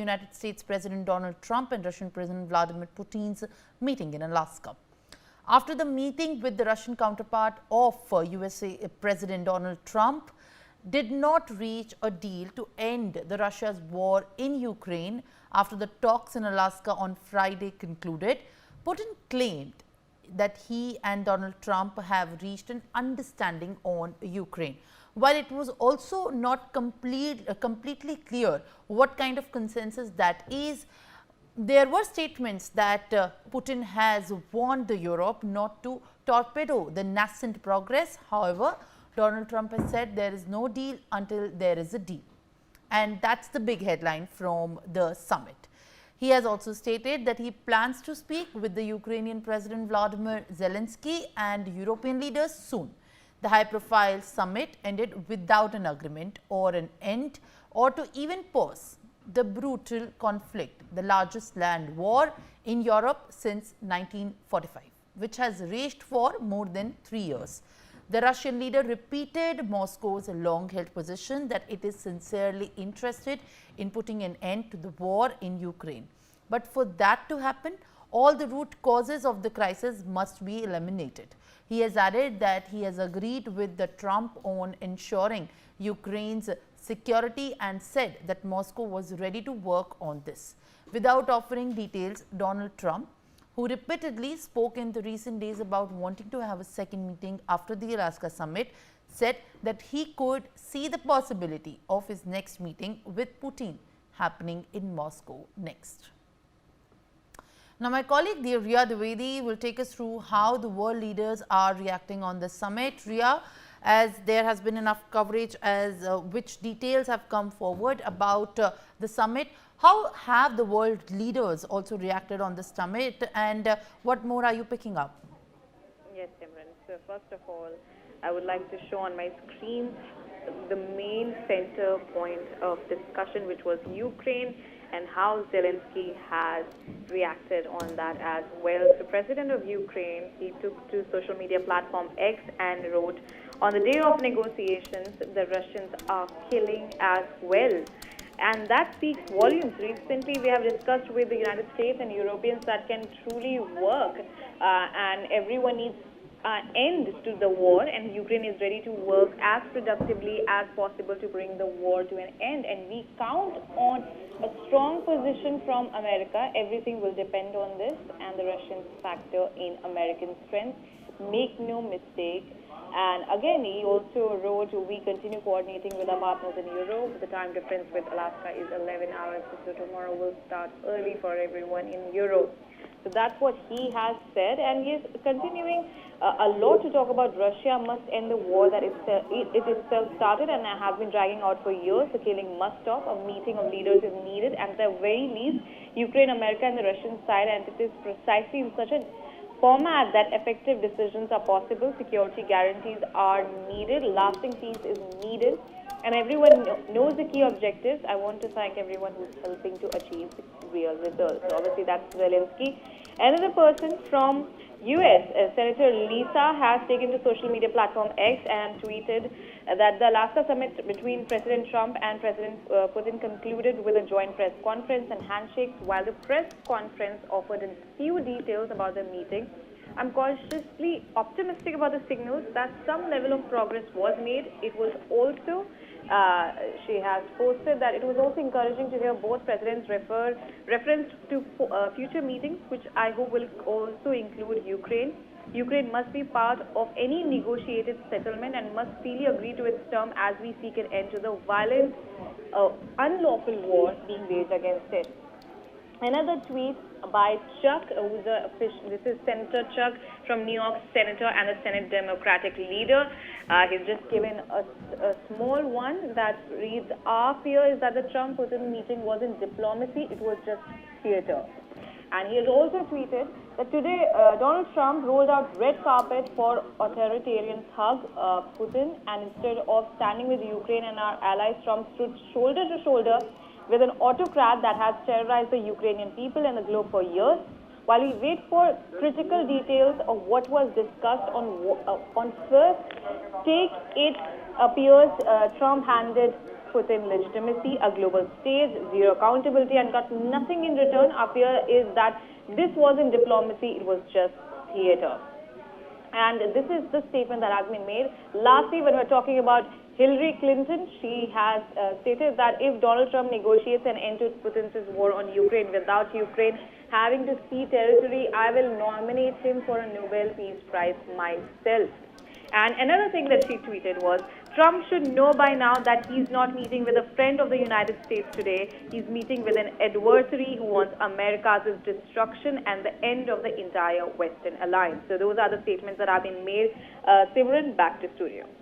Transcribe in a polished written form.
United States President Donald Trump and Russian President Vladimir Putin's meeting in Alaska. After the meeting with the Russian counterpart of USA President Donald Trump did not reach a deal to end the Russia's war in Ukraine after the talks in Alaska on Friday concluded, Putin claimed that he and Donald Trump have reached an understanding on Ukraine. While it was also not completely clear what kind of consensus that is, there were statements that Putin has warned Europe not to torpedo the nascent progress. However, Donald Trump has said there is no deal until there is a deal. And that's the big headline from the summit. He has also stated that he plans to speak with the Ukrainian President Vladimir Zelenskyy and European leaders soon. The high-profile summit ended without an agreement or an end or to even pause the brutal conflict, the largest land war in Europe since 1945, which has raged for more than 3 years. The Russian leader repeated Moscow's long-held position that it is sincerely interested in putting an end to the war in Ukraine. But for that to happen, all the root causes of the crisis must be eliminated. He has added that he has agreed with the Trump on ensuring Ukraine's security and said that Moscow was ready to work on this. Without offering details, Donald Trump, who repeatedly spoke in the recent days about wanting to have a second meeting after the Alaska summit, said that he could see the possibility of his next meeting with Putin happening in Moscow next. Now, my colleague Riya Dwivedi will take us through how the world leaders are reacting on the summit. Riya, as there has been enough coverage as which details have come forward about the summit, how have the world leaders also reacted on the summit, and what more are you picking up? Yes, Simran. So first of all, I would like to show on my screen the main center point of discussion, which was Ukraine, and how Zelenskyy has reacted on that as well. So President of Ukraine, he took to social media platform X and wrote, on the day of negotiations, the Russians are killing as well. And that speaks volumes. Recently, we have discussed with the United States and Europeans that can truly work and everyone needs end to the war, and Ukraine is ready to work as productively as possible to bring the war to an end. And we count on a strong position from America. Everything will depend on this, and the Russians factor in American strength. Make no mistake. And again, he also wrote, we continue coordinating with our partners in Europe. The time difference with Alaska is 11 hours, so tomorrow will start early for everyone in Europe. So that's what he has said, and he is continuing a lot to talk about Russia must end the war that it itself started and has been dragging out for years. The killing must stop. A meeting of leaders is needed, and at the very least, Ukraine, America, and the Russian side, and it is precisely in such a format that effective decisions are possible. Security guarantees are needed. Lasting peace is needed. And everyone knows the key objectives. I want to thank everyone who's helping to achieve real results. So obviously that's Zelenskyy. Another person from US, Senator Lisa, has taken to social media platform X and tweeted that the Alaska summit between President Trump and President Putin concluded with a joint press conference and handshakes. While the press conference offered a few details about the meeting, I'm cautiously optimistic about the signals that some level of progress was made. It was also, she has posted that it was also encouraging to hear both presidents reference to future meetings, which I hope will also include Ukraine. Ukraine must be part of any negotiated settlement and must freely agree to its term as we seek an end to the violent, unlawful war being waged against it. Another tweet by Chuck, who's this is Senator Chuck from New York, Senator and the Senate Democratic leader. He's just given a small one that reads, our fear is that the Trump-Putin meeting wasn't diplomacy, it was just theater. And he has also tweeted that today Donald Trump rolled out red carpet for authoritarian thug Putin, and instead of standing with Ukraine and our allies, Trump stood shoulder to shoulder with an autocrat that has terrorized the Ukrainian people and the globe for years. While we wait for critical details of what was discussed on first take, it appears Trump handed Putin legitimacy, a global stage, zero accountability, and got nothing in return. Our fear is that this wasn't diplomacy, it was just theater. And this is the statement that has been made. Lastly, when we're talking about Hillary Clinton, she has stated that if Donald Trump negotiates an end to Putin's war on Ukraine without Ukraine having to cede territory, I will nominate him for a Nobel Peace Prize myself. And another thing that she tweeted was, Trump should know by now that he's not meeting with a friend of the United States today. He's meeting with an adversary who wants America's destruction and the end of the entire Western alliance. So those are the statements that have been made. Simran, back to studio.